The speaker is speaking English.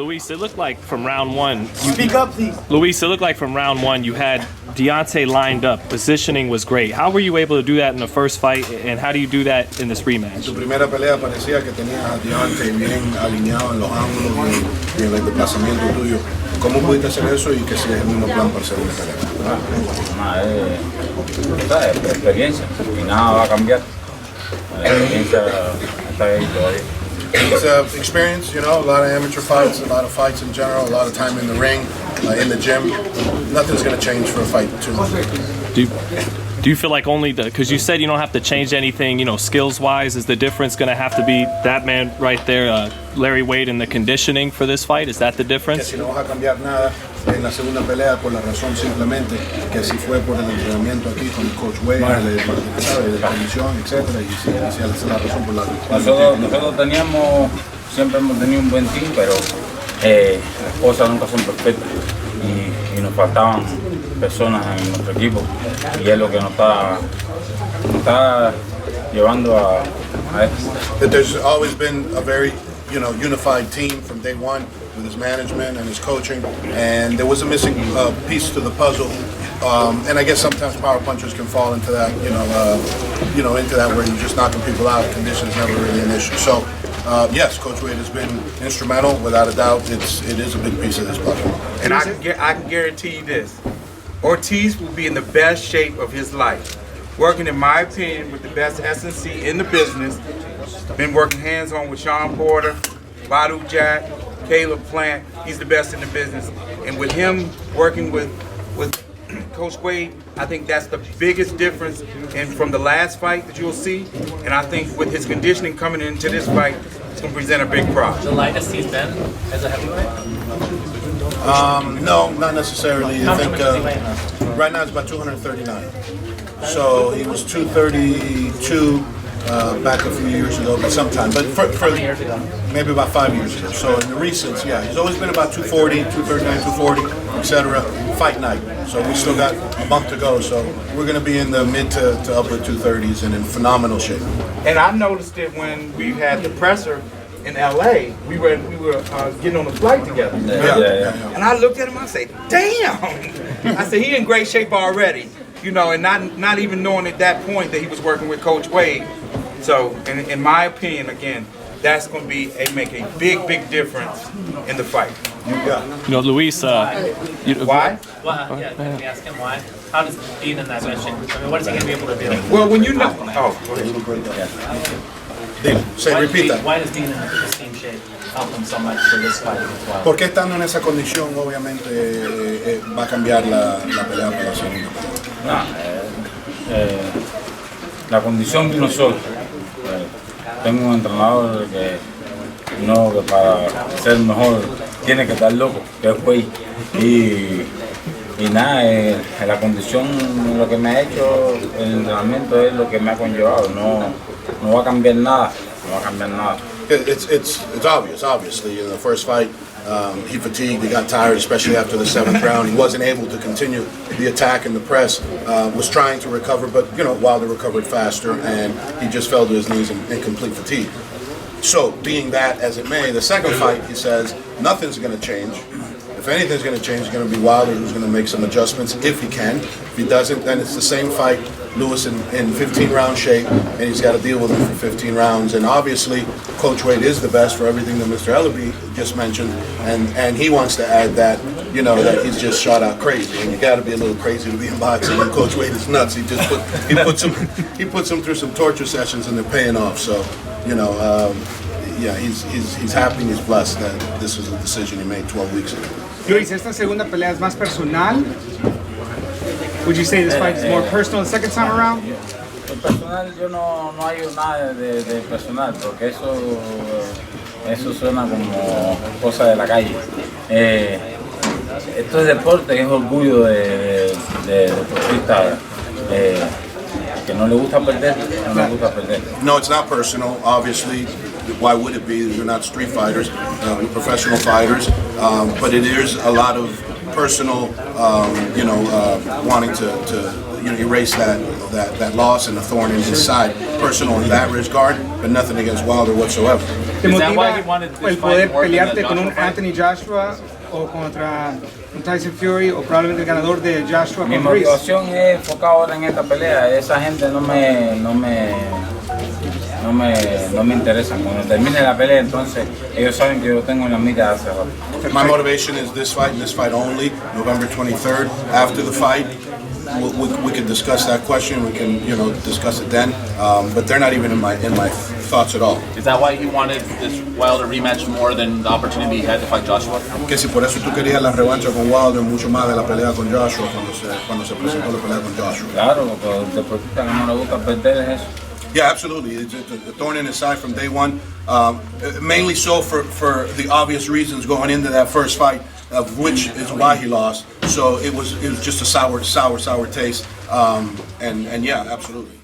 Luis, it looked like from round one. Speak up, please. Luis, it looked like from round one you had Deontay lined up. Positioning was great. How were you able to do that in the first fight, and how do you do that in this rematch? Tu primera pelea parecía que tenías a Deontay bien alineado en los ángulos y en el desplazamiento tuyo. ¿Cómo pudiste hacer eso y que si es el mismo plan para hacer una pelea? Es experiencia y nada va a cambiar. La experiencia está ahí todavía. It's experience, you know, a lot of amateur fights, a lot of fights in general, a lot of time in the ring, in the gym. Nothing's going to change for a fight too. Do you feel like only because you said you don't have to change anything, you know, skills-wise, is the difference going to have to be that man right there, Larry Wade, in the conditioning for this fight? Is that the difference? Que si no vas a cambiar nada en la segunda pelea por la razón simplemente que si fue por el entrenamiento aquí con el coach Wade, de condición, etcétera, y si esa es la razón por la nosotros siempre hemos tenido un buen team, pero las cosas nunca son perfectas y nos faltaban personas en nuestro equipo y es lo que nos está llevando a esto. There's always been a very, you know, unified team from day one with his management and his coaching, and there was a missing piece to the puzzle. And I guess sometimes power punchers can fall into that, into that where you're just knocking people out. Conditions never really an issue. So, yes, Coach Wade has been instrumental, without a doubt. It is a big piece of this puzzle. And I can guarantee you this: Ortiz will be in the best shape of his life. Working, in my opinion, with the best S&C in the business. Been working hands-on with Sean Porter, Badu Jack, Caleb Plant. He's the best in the business. And with him working with Coach Wade, I think that's the biggest difference from the last fight that you'll see. And I think with his conditioning coming into this fight, it's going to present a big problem. The lightest he's been as a heavyweight? No, not necessarily. How I think much is he weighing now? right now it's about 239. So he was 232 back a few years ago, but sometime. But for How many years ago? maybe about 5 years ago. So in the recent, yeah, he's always been about 240, 239, 240, etc. Fight night. So we still got a month to go. So we're going to be in the mid to upper 230s and in phenomenal shape. And I noticed it when we had the presser in LA. We were getting on the flight together. Yeah. And I looked at him. I said, "Damn!" I said, "He in great shape already." You know, and not even knowing at that point that he was working with Coach Wade. So, in my opinion, again, that's going to make a big difference in the fight. You know, Luis. Why? Well, yeah, can we ask him why? How does being in that best shape? I mean, what is he going to be able to do? Well, when you know, Repeat that. Why does being in the same shape help him so much for this fight as well? Porque estando en esa condición, obviamente, va a cambiar la pelea para la segunda pelea. La condición de uno solo. Tengo un entrenador que para ser mejor tiene que estar loco, que es güey. Y nada, la condición, lo que me ha hecho el entrenamiento es lo que me ha conllevado. No va a cambiar nada. It's obvious, obviously. In the first fight, he fatigued, he got tired, especially after the 7th round. He wasn't able to continue the attack and the press, was trying to recover, but, Wilder recovered faster, and he just fell to his knees in complete fatigue. So, being that as it may, the second fight, he says, nothing's going to change. If anything's going to change, it's going to be Wilder who's going to make some adjustments, if he can. If he doesn't, then it's the same fight, Lewis in 15-round shape, and he's got to deal with him for 15 rounds. And obviously, Coach Wade is the best for everything that Mr. Ellaby just mentioned, and he wants to add that, that he's just shot out crazy, and you got to be a little crazy to be in boxing. And Coach Wade is nuts. He puts him through some torture sessions, and they're paying off. So, yeah, he's happy and he's blessed that this was a decision he made 12 weeks ago. Luis, esta segunda pelea es más personal. Would you say this fight is more personal the second time around? Personal, yo no hay nada de personal, porque eso suena como cosa de la calle. Esto es deporte, es orgullo de deportista que no le gusta perder, No, it's not personal, obviously. Why would it be? We're not street fighters, we're professional fighters, but it is a lot of personal, wanting to erase that loss and the thorn in his side. personal in that regard, but nothing against Wilder whatsoever. ¿Te Is that why motiva you wanted this el fight poder more than the pelearte con un Joshua fight? Anthony Joshua o contra un Tyson Fury o probablemente el ganador de Joshua Mi con Ruiz? motivación es enfocada ahora en esta pelea. Esa gente no me interesa. Cuando termine la pelea, entonces ellos saben que yo lo tengo en la mira hace rato. My motivation is this fight and this fight only, November 23rd. After the fight, we can discuss that question. We can, discuss it then. But they're not even in my thoughts at all. Is that why you wanted this Wilder rematch more than the opportunity you had to fight Joshua? Que si por eso tú querías la revancha con Wilder mucho más de la pelea con Joshua cuando se presentó la pelea con Joshua. Claro, lo que al deportista que no le gusta perder es eso. Yeah, absolutely. It's a thorn in his side from day one. Mainly so for the obvious reasons going into that first fight, of which is why he lost. So it was just a sour taste. And yeah, absolutely.